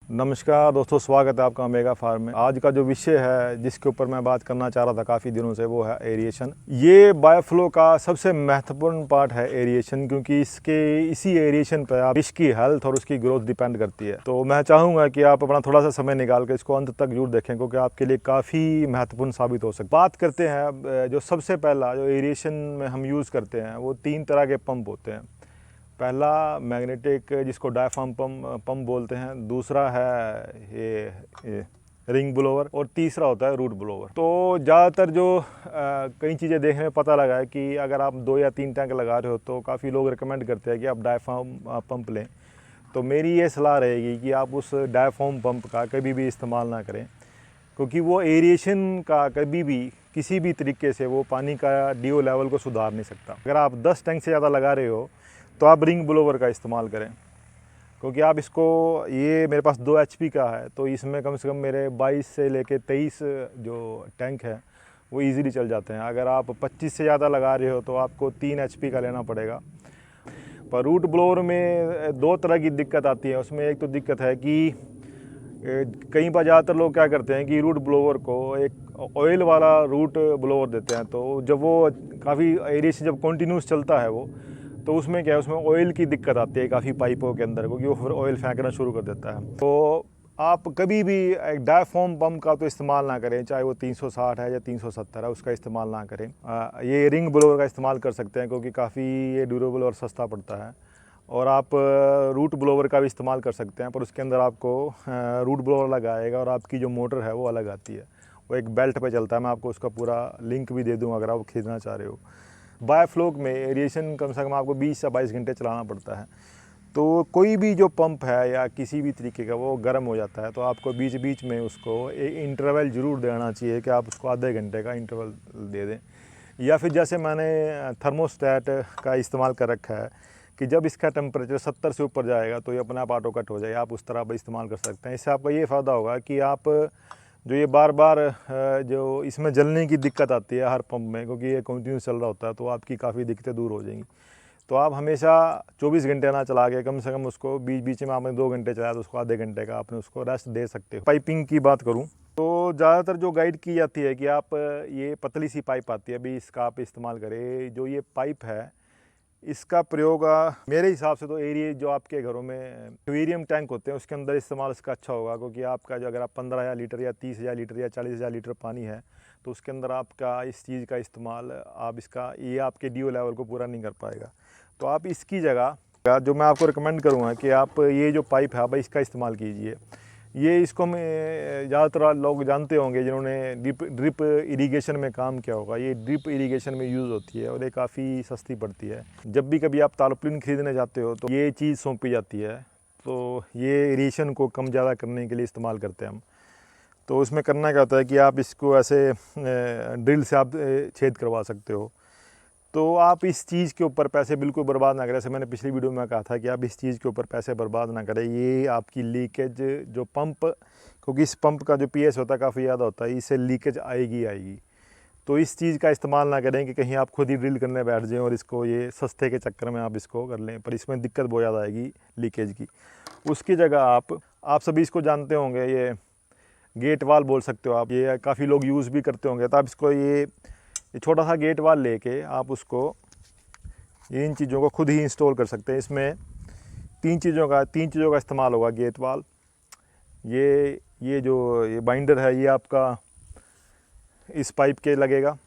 नमस्कार दोस्तों, स्वागत है आपका ओमेगा फार्म में। आज का जो विषय है जिसके ऊपर मैं बात करना चाह रहा था काफ़ी दिनों से, वो है एरिएशन। ये बायोफ्लो का सबसे महत्वपूर्ण पार्ट है एरिएशन, क्योंकि इसी एरिएशन पर आप फिश की हेल्थ और उसकी ग्रोथ डिपेंड करती है। तो मैं चाहूँगा कि आप अपना थोड़ा सा समय निकाल कर इसको अंत तक जरूर देखें, क्योंकि आपके लिए काफ़ी महत्वपूर्ण साबित हो सकता है। बात करते हैं जो सबसे पहला जो एरिएशन में हम यूज़ करते हैं, वो 3 तरह के पंप होते हैं। पहला मैग्नेटिक, जिसको डायफ्राम पंप बोलते हैं। दूसरा है ये रिंग ब्लोवर, और तीसरा होता है रूट ब्लोवर। तो ज़्यादातर जो कई चीज़ें देखने में पता लगा है कि अगर आप 2 या 3 टैंक लगा रहे हो तो काफ़ी लोग रिकमेंड करते हैं कि आप डायफ्राम पंप लें। तो मेरी ये सलाह रहेगी कि आप उस डायफ्राम पंप का कभी भी इस्तेमाल ना करें, क्योंकि वो एरिएशन का कभी भी किसी भी तरीके से वो पानी का डीओ लेवल को सुधार नहीं सकता। अगर आप 10 टैंक से ज़्यादा लगा रहे हो तो आप रिंग ब्लोवर का इस्तेमाल करें, क्योंकि आप इसको, ये मेरे पास 2 HP का है, तो इसमें कम से कम मेरे 22 से लेके 23 जो टैंक है वो इजीली चल जाते हैं। अगर आप 25 से ज़्यादा लगा रहे हो तो आपको 3 HP का लेना पड़ेगा। पर रूट ब्लोअर में 2 तरह की दिक्कत आती है। उसमें एक तो दिक्कत है कि कई बार ज़्यादातर लोग क्या करते हैं कि रूट ब्लोअर को एक ऑयल वाला रूट ब्लोअर देते हैं। तो जब वो काफ़ी एरिया से जब कंटिन्यूस चलता है वो, तो उसमें क्या है, उसमें ऑयल की दिक्कत आती है काफ़ी पाइपों के अंदर, क्योंकि वो फिर ऑयल फेंकना शुरू कर देता है। तो आप कभी भी एक डायफ्राम पंप का तो इस्तेमाल ना करें, चाहे वो 360 है या 370 है, उसका इस्तेमाल ना करें। ये रिंग ब्लोअर का इस्तेमाल कर सकते हैं, क्योंकि काफ़ी ये ड्यूरेबल और सस्ता पड़ता है। और आप रूट ब्लोअर का भी इस्तेमाल कर सकते हैं, पर उसके अंदर आपको रूट ब्लोअर अलग आएगा और आपकी जो मोटर है वो अलग आती है। वो एक बेल्ट पे चलता है। मैं आपको उसका पूरा लिंक भी दे दूँ अगर आप खरीदना चाह रहे हो। बायोफ्लो में एरिएशन कम से कम आपको 20 से 22 घंटे चलाना पड़ता है। तो कोई भी जो पंप है या किसी भी तरीके का वो गर्म हो जाता है, तो आपको बीच बीच में उसको इंटरवल ज़रूर देना चाहिए कि आप उसको आधे घंटे का इंटरवल दे दें। या फिर जैसे मैंने थर्मोस्टेट का इस्तेमाल कर रखा है कि जब इसका टेम्परेचर 70 से ऊपर जाएगा तो ये अपने आप ऑटो कट हो जाए, आप उस तरह पर इस्तेमाल कर सकते हैं। इससे आपका ये फ़ायदा होगा कि आप जो ये बार बार जो इसमें जलने की दिक्कत आती है हर पंप में, क्योंकि ये कंटिन्यूस चल रहा होता है, तो आपकी काफ़ी दिक्कतें दूर हो जाएंगी। तो आप हमेशा 24 घंटे ना चला के कम से कम उसको बीच बीच में आपने 2 घंटे चलाया तो उसको आधे घंटे का आपने उसको रेस्ट दे सकते हो। पाइपिंग की बात करूँ तो ज़्यादातर जो गाइड की जाती है कि आप ये पतली सी पाइप आती है, अभी इसका आप इस्तेमाल करें। जो ये पाइप है इसका प्रयोग मेरे हिसाब से तो एरिया जो आपके घरों में एक्वेरियम टैंक होते हैं उसके अंदर इस्तेमाल इसका अच्छा होगा, क्योंकि आपका जो अगर आप 15,000 लीटर या 30,000 लीटर या 40,000 लीटर पानी है तो उसके अंदर आपका इस चीज़ का इस्तेमाल, आप इसका ये आपके डीओ लेवल को पूरा नहीं कर पाएगा। तो आप इसकी जगह जो मैं आपको रिकमेंड करूँगा कि आप ये जो पाइप है भाई इसका इस्तेमाल कीजिए। ये इसको मैं ज़्यादातर लोग जानते होंगे जिन्होंने ड्रिप इरिगेशन में काम किया होगा। ये ड्रिप इरिगेशन में यूज़ होती है और ये काफ़ी सस्ती पड़ती है। जब भी कभी आप तारपुलिन खरीदने जाते हो तो ये चीज़ सौंपी जाती है। तो ये इरिगेशन को कम ज़्यादा करने के लिए इस्तेमाल करते हैं हम। तो उसमें करना क्या होता है कि आप इसको ऐसे ड्रिल से आप छेद करवा सकते हो। तो आप इस चीज़ के ऊपर पैसे बिल्कुल बर्बाद ना करें। जैसे मैंने पिछली वीडियो में कहा था कि आप इस चीज़ के ऊपर पैसे बर्बाद ना करें। ये आपकी लीकेज जो पंप, क्योंकि इस पंप का जो पीएस होता है काफ़ी ज़्यादा होता है, इससे लीकेज आएगी। तो इस चीज़ का इस्तेमाल ना करें कि कहीं आप खुद ही ड्रिल करने बैठ जाएं और इसको ये सस्ते के चक्कर में आप इसको कर लें, पर इसमें दिक्कत बहुत ज़्यादा आएगी लीकेज की। उसकी जगह आप सभी इसको जानते होंगे, ये गेट वाल बोल सकते हो आप, ये काफ़ी लोग यूज़ भी करते होंगे। तो आप इसको ये छोटा सा गेट वाल लेके आप उसको इन चीज़ों को खुद ही इंस्टॉल कर सकते हैं। इसमें तीन चीज़ों का इस्तेमाल होगा। गेट वाल, ये जो ये बाइंडर है ये आपका इस पाइप के लगेगा।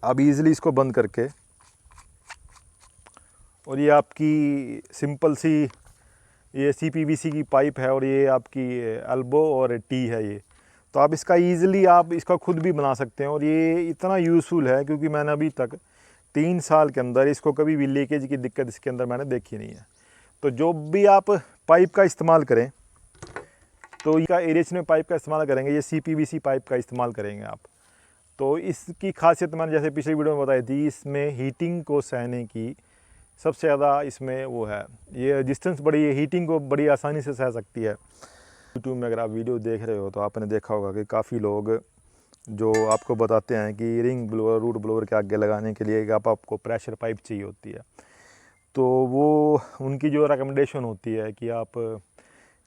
आप इजीली इसको बंद करके, और ये आपकी सिंपल सी ये CPVC की पाइप है और ये आपकी एल्बो और टी है ये। तो आप इसका ईज़िली आप इसका खुद भी बना सकते हैं, और ये इतना यूज़फुल है क्योंकि मैंने अभी तक 3 साल के अंदर इसको कभी भी लीकेज की दिक्कत इसके अंदर मैंने देखी नहीं है। तो जो भी आप पाइप का इस्तेमाल करें तो इसका एरिएशन में पाइप का इस्तेमाल करेंगे, ये CPVC पाइप का इस्तेमाल करेंगे आप। तो इसकी खासियत मैंने जैसे पिछली वीडियो में बताई थी, इसमें हीटिंग को सहने की सबसे ज़्यादा इसमें वो है, ये डिस्टेंस बड़ी हीटिंग को बड़ी आसानी से सह सकती है। यूट्यूब में अगर आप वीडियो देख रहे हो तो आपने देखा होगा कि काफ़ी लोग जो आपको बताते हैं कि रिंग ब्लोअर रूट ब्लोअर के आगे लगाने के लिए आपको प्रेशर पाइप चाहिए होती है। तो वो उनकी जो रिकमेंडेशन होती है कि आप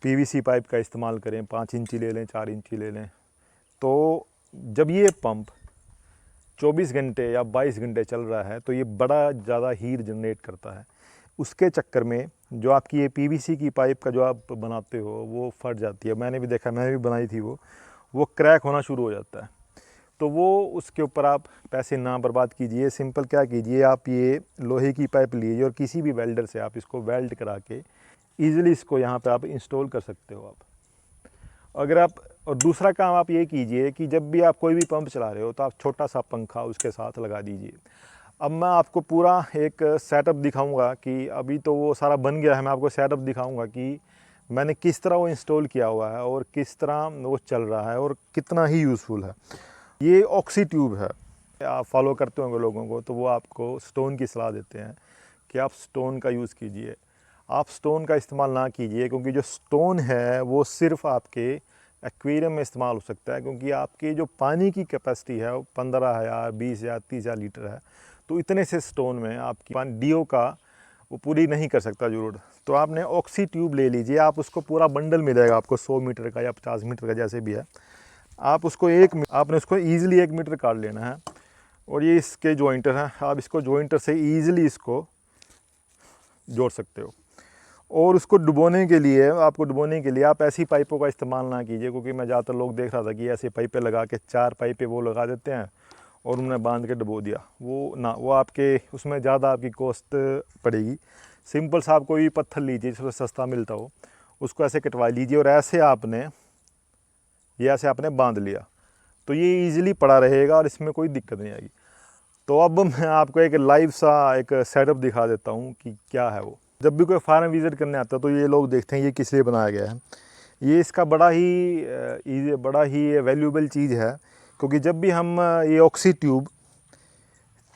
पीवीसी पाइप का इस्तेमाल करें, 5 इंची ले लें, 4 इंची ले लें, तो जब ये पंप 24 घंटे या 22 घंटे चल रहा है तो ये बड़ा ज़्यादा हीट जनरेट करता है। उसके चक्कर में जो आपकी ये पीवीसी की पाइप का जो आप बनाते हो वो फट जाती है। मैंने भी देखा, मैंने भी बनाई थी, वो क्रैक होना शुरू हो जाता है। तो वो उसके ऊपर आप पैसे ना बर्बाद कीजिए। सिंपल क्या कीजिए, आप ये लोहे की पाइप लीजिए और किसी भी वेल्डर से आप इसको वेल्ड करा के ईज़िली इसको यहाँ पे आप इंस्टॉल कर सकते हो आप। अगर आप, और दूसरा काम आप ये कीजिए कि जब भी आप कोई भी पंप चला रहे हो तो आप छोटा सा पंखा उसके साथ लगा दीजिए। अब मैं आपको पूरा एक सेटअप दिखाऊंगा कि अभी तो वो सारा बन गया है, मैं आपको सेटअप दिखाऊंगा कि मैंने किस तरह वो इंस्टॉल किया हुआ है और किस तरह वो चल रहा है और कितना ही यूज़फुल है। ये ऑक्सी ट्यूब है, आप फॉलो करते होंगे लोगों को, तो वो आपको स्टोन की सलाह देते हैं कि आप स्टोन का यूज़ कीजिए। आप स्टोन का इस्तेमाल ना कीजिए, क्योंकि जो स्टोन है वो सिर्फ आपके एक्वेरियम में इस्तेमाल हो सकता है, क्योंकि आपकी जो पानी की कैपेसिटी है वो 15,000, 20,000, 30,000 लीटर है। तो इतने से स्टोन में आपकी पानी डीओ का वो पूरी नहीं कर सकता ज़रूरत। तो आपने ऑक्सी ट्यूब ले लीजिए, आप उसको पूरा बंडल मिलेगा आपको 100 मीटर का या 50 मीटर का जैसे भी है। आप उसको आपने उसको ईज़िली 1 मीटर काट लेना है और ये इसके जॉइंटर हैं, आप इसको जॉइंटर से ईज़िली इसको जोड़ सकते हो। और उसको डुबोने के लिए, आपको डुबोने के लिए आप ऐसी पाइपों का इस्तेमाल ना कीजिए, क्योंकि मैं ज़्यादातर लोग देख रहा था कि ऐसी पाइपें लगा के 4 पाइपें वो लगा देते हैं और उन्हें बांध के डुबो दिया। वो आपके उसमें ज़्यादा आपकी कॉस्ट पड़ेगी। सिंपल सा आप कोई पत्थर लीजिए जिसमें सस्ता मिलता हो, उसको ऐसे कटवा लीजिए और ऐसे आपने बांध लिया तो ये ईज़िली पड़ा रहेगा और इसमें कोई दिक्कत नहीं आएगी। तो अब मैं आपको एक लाइव सा एक सेटअप दिखा देता हूँ कि क्या है वो। जब भी कोई फार्म विज़िट करने आता है तो ये लोग देखते हैं ये किस लिए बनाया गया है। ये इसका बड़ा ही वैल्यूएबल चीज़ है, क्योंकि जब भी हम ये ऑक्सी ट्यूब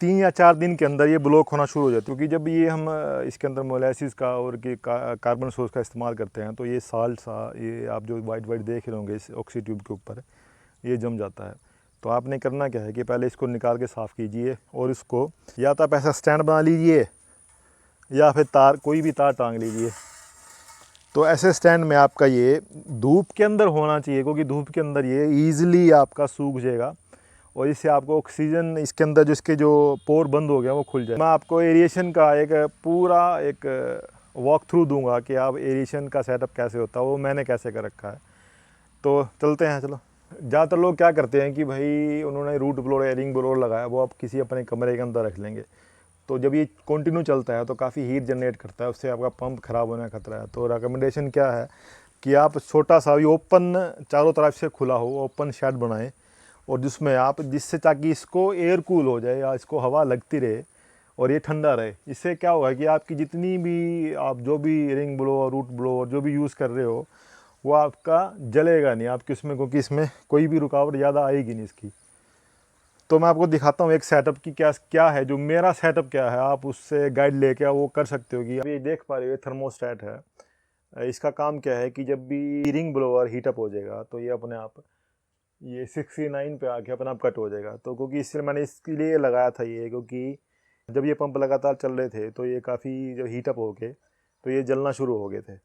3 या 4 दिन के अंदर ये ब्लॉक होना शुरू हो जाती है, क्योंकि जब ये हम इसके अंदर मोलेसिस का और कार्बन सोर्स का इस्तेमाल करते हैं तो ये साल्ट सा, ये आप जो वाइट देख रहे होंगे इस ऑक्सी ट्यूब के ऊपर, ये जम जाता है। तो आपने करना क्या है कि पहले इसको निकाल के साफ़ कीजिए और इसको या तो आप ऐसा स्टैंड बना लीजिए या फिर कोई भी तार टांग लीजिए। तो ऐसे स्टैंड में आपका ये धूप के अंदर होना चाहिए, क्योंकि धूप के अंदर ये ईज़िली आपका सूख जाएगा और इससे आपको ऑक्सीजन इसके अंदर जो इसके जो पोर बंद हो गया वो खुल जाए। मैं आपको एरिएशन का पूरा एक वॉक थ्रू दूंगा कि आप एरिएशन का सेटअप कैसे होता है, वो मैंने कैसे कर रखा है। तो चलते हैं, चलो। ज़्यादातर लोग क्या करते हैं कि भाई उन्होंने रूट ब्लोअर या रिंग ब्लोअर लगाया, वो आप किसी अपने कमरे के अंदर रख लेंगे। तो जब ये कंटिन्यू चलता है तो काफ़ी हीट जनरेट करता है, उससे आपका पंप ख़राब होने का खतरा है। तो रिकमेंडेशन क्या है कि आप छोटा सा भी ओपन, चारों तरफ से खुला हो, ओपन शेड बनाएं और जिसमें आप, जिससे ताकि इसको एयर कूल हो जाए या इसको हवा लगती रहे और ये ठंडा रहे। इससे क्या होगा कि आपकी जितनी भी आप जो भी रिंग ब्लोअर, रूट ब्लोअर जो भी यूज़ कर रहे हो वो आपका जलेगा नहीं आपकी उसमें, क्योंकि इसमें कोई भी रुकावट ज़्यादा आएगी नहीं इसकी। तो मैं आपको दिखाता हूँ एक सेटअप की क्या है, जो मेरा सेटअप क्या है, आप उससे गाइड लेके वो कर सकते हो। कि अभी देख पा रहे हो थर्मोस्टेट है, इसका काम क्या है कि जब भी रिंग ब्लोअर हीटअप हो जाएगा तो ये अपने आप ये 69 पे आके अपने आप कट हो जाएगा। तो क्योंकि इसलिए मैंने इसके लिए लगाया था ये, क्योंकि जब ये पंप लगातार चल रहे थे तो ये काफ़ी जब हीटअप हो गए तो ये जलना शुरू हो गए थे।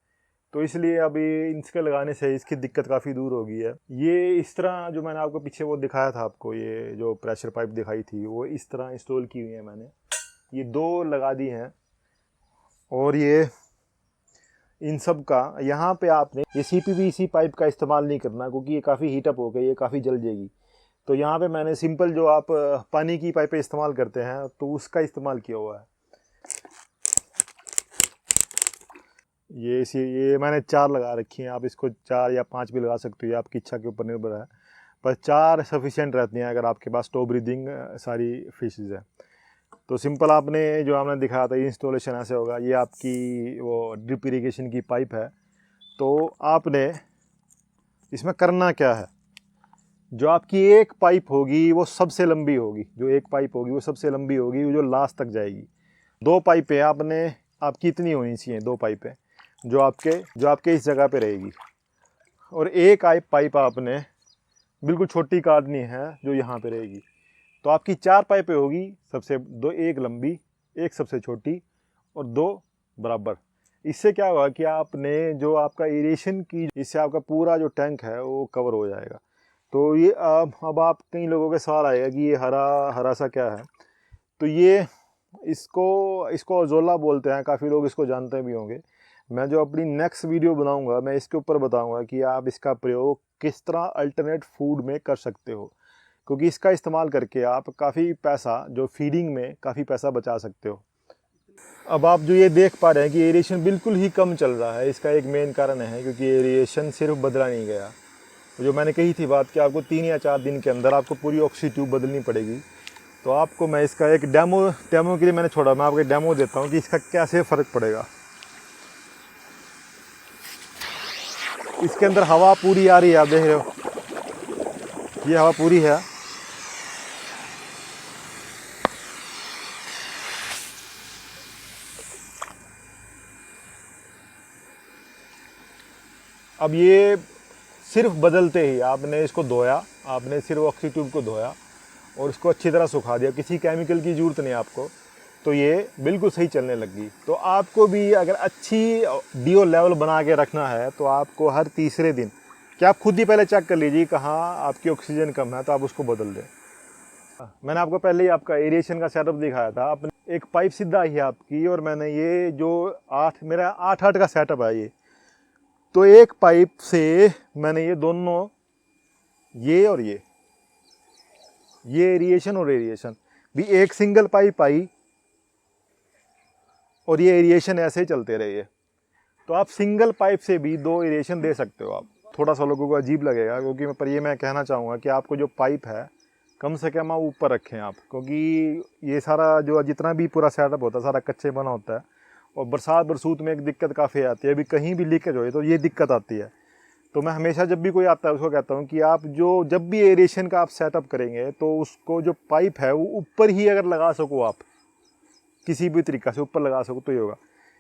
तो इसलिए अभी इसके लगाने से इसकी दिक्कत काफ़ी दूर हो गई है। ये इस तरह जो मैंने आपको पीछे वो दिखाया था, आपको ये जो प्रेशर पाइप दिखाई थी वो इस तरह इंस्टॉल की हुई है मैंने। ये 2 लगा दी हैं और ये इन सब का यहाँ पे आपने ये CPVC पाइप का इस्तेमाल नहीं करना, क्योंकि ये काफ़ी हीटअप हो गई, ये काफ़ी जल जाएगी। तो यहाँ पे मैंने सिंपल जो आप पानी की पाइपें इस्तेमाल करते हैं तो उसका इस्तेमाल किया हुआ है। ये मैंने 4 लगा रखी हैं, आप इसको 4 या 5 भी लगा सकते हो, ये आपकी इच्छा के ऊपर निर्भर है, पर 4 सफिशिएंट रहती हैं अगर आपके पास टॉप ब्रीदिंग सारी फिशेज़ है। तो सिंपल आपने जो हमने दिखाया था इंस्टॉलेशन ऐसे होगा। ये आपकी वो ड्रिप इरिगेशन की पाइप है। तो आपने इसमें करना क्या है, जो आपकी एक पाइप होगी वो सबसे लंबी होगी, जो एक पाइप होगी वो सबसे लंबी होगी, वो जो लास्ट तक जाएगी। 2 पाइपें आपकी इतनी होनी चाहिए, 2 पाइपें जो आपके इस जगह पे रहेगी, और एक पाइप आपने बिल्कुल छोटी काटनी है जो यहाँ पे रहेगी। तो आपकी 4 पाइपें होगी, सबसे 2, एक लंबी, एक सबसे छोटी और 2 बराबर। इससे क्या होगा कि आपने जो आपका एरिएशन की, इससे आपका पूरा जो टैंक है वो कवर हो जाएगा। तो ये अब आप कई लोगों के सवाल आएगा कि ये हरा हरा सा क्या है। तो ये इसको इसको ओजोला बोलते हैं, काफ़ी लोग इसको जानते भी होंगे। मैं जो अपनी नेक्स्ट वीडियो बनाऊंगा मैं इसके ऊपर बताऊंगा कि आप इसका प्रयोग किस तरह अल्टरनेट फूड में कर सकते हो, क्योंकि इसका इस्तेमाल करके आप काफ़ी पैसा जो फीडिंग में काफ़ी पैसा बचा सकते हो। अब आप जो ये देख पा रहे हैं कि एरिएशन बिल्कुल ही कम चल रहा है, इसका एक मेन कारण है क्योंकि एरिएशन सिर्फ बदला नहीं गया। जो मैंने कही थी बात कि आपको 3 या 4 दिन के अंदर आपको पूरी ऑक्सी ट्यूब बदलनी पड़ेगी। तो आपको मैं इसका एक डेमो के लिए मैंने छोड़ा, मैं आपको डेमो देता हूँ कि इसका कैसे फ़र्क पड़ेगा। इसके अंदर हवा पूरी आ रही है, आप देख रहे हो ये हवा पूरी है। अब ये सिर्फ बदलते ही आपने इसको धोया, आपने सिर्फ ऑक्सी ट्यूब को धोया और इसको अच्छी तरह सुखा दिया, किसी केमिकल की ज़रूरत नहीं आपको, तो ये बिल्कुल सही चलने लगी। तो आपको भी अगर अच्छी डीओ लेवल बना के रखना है तो आपको हर तीसरे दिन, क्या आप खुद ही पहले चेक कर लीजिए कहाँ आपकी ऑक्सीजन कम है तो आप उसको बदल दें। मैंने आपको पहले ही आपका एरिएशन का सेटअप दिखाया था, आपने एक पाइप सीधा आई है आपकी, और मैंने ये जो मेरा 8-8 का सेटअप है ये, तो एक पाइप से मैंने ये दोनों, ये और ये एरिएशन और एरिएशन भी एक सिंगल पाइप आई और ये एरिएशन ऐसे ही चलते रहे। तो आप सिंगल पाइप से भी 2 एरिएशन दे सकते हो। आप थोड़ा सा लोगों को अजीब लगेगा क्योंकि पर ये मैं कहना चाहूँगा कि आपको जो पाइप है कम से कम आप ऊपर रखें आप, क्योंकि ये सारा जो जितना भी पूरा सेटअप होता है सारा कच्चे बना होता है, और बरसूत में एक दिक्कत काफ़ी आती है, अभी कहीं भी लीकेज हो तो ये दिक्कत आती है। तो मैं हमेशा जब भी कोई आता है उसको कहता हूँ कि आप जब भी एरिएशन का आप सेटअप करेंगे तो उसको जो पाइप है वो ऊपर ही अगर लगा सको, आप किसी भी तरीक़ा से ऊपर लगा सको तो ये होगा।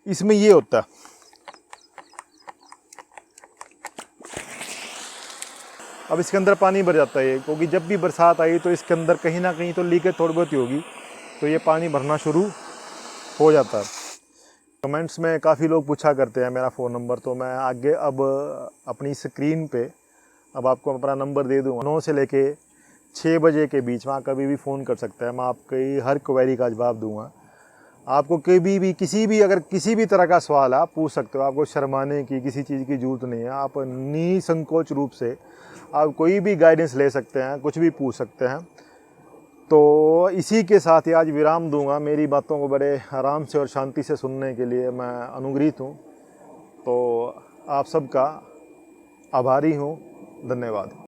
इसमें ये होता है, अब इसके अंदर पानी भर जाता है क्योंकि जब भी बरसात आई तो इसके अंदर कहीं ना कहीं तो लीकेज थोड़ी बहुत ही होगी, तो ये पानी भरना शुरू हो जाता है। कमेंट्स में काफ़ी लोग पूछा करते हैं मेरा फ़ोन नंबर, तो मैं आगे अब अपनी स्क्रीन पे अब आपको अपना नंबर दे दूँगा। 9 से लेके 6 बजे के बीच में आप कभी भी फ़ोन कर सकते हैं, मैं आपकी हर क्वेरी का जवाब दूँगा। आपको कभी भी अगर किसी भी तरह का सवाल है आप पूछ सकते हो, आपको शर्माने की किसी चीज़ की ज़रूरत नहीं है। आप निसंकोच रूप से आप कोई भी गाइडेंस ले सकते हैं, कुछ भी पूछ सकते हैं। तो इसी के साथ ही आज विराम दूंगा। मेरी बातों को बड़े आराम से और शांति से सुनने के लिए मैं अनुग्रहित हूँ। तो आप सबका आभारी हूँ। धन्यवाद।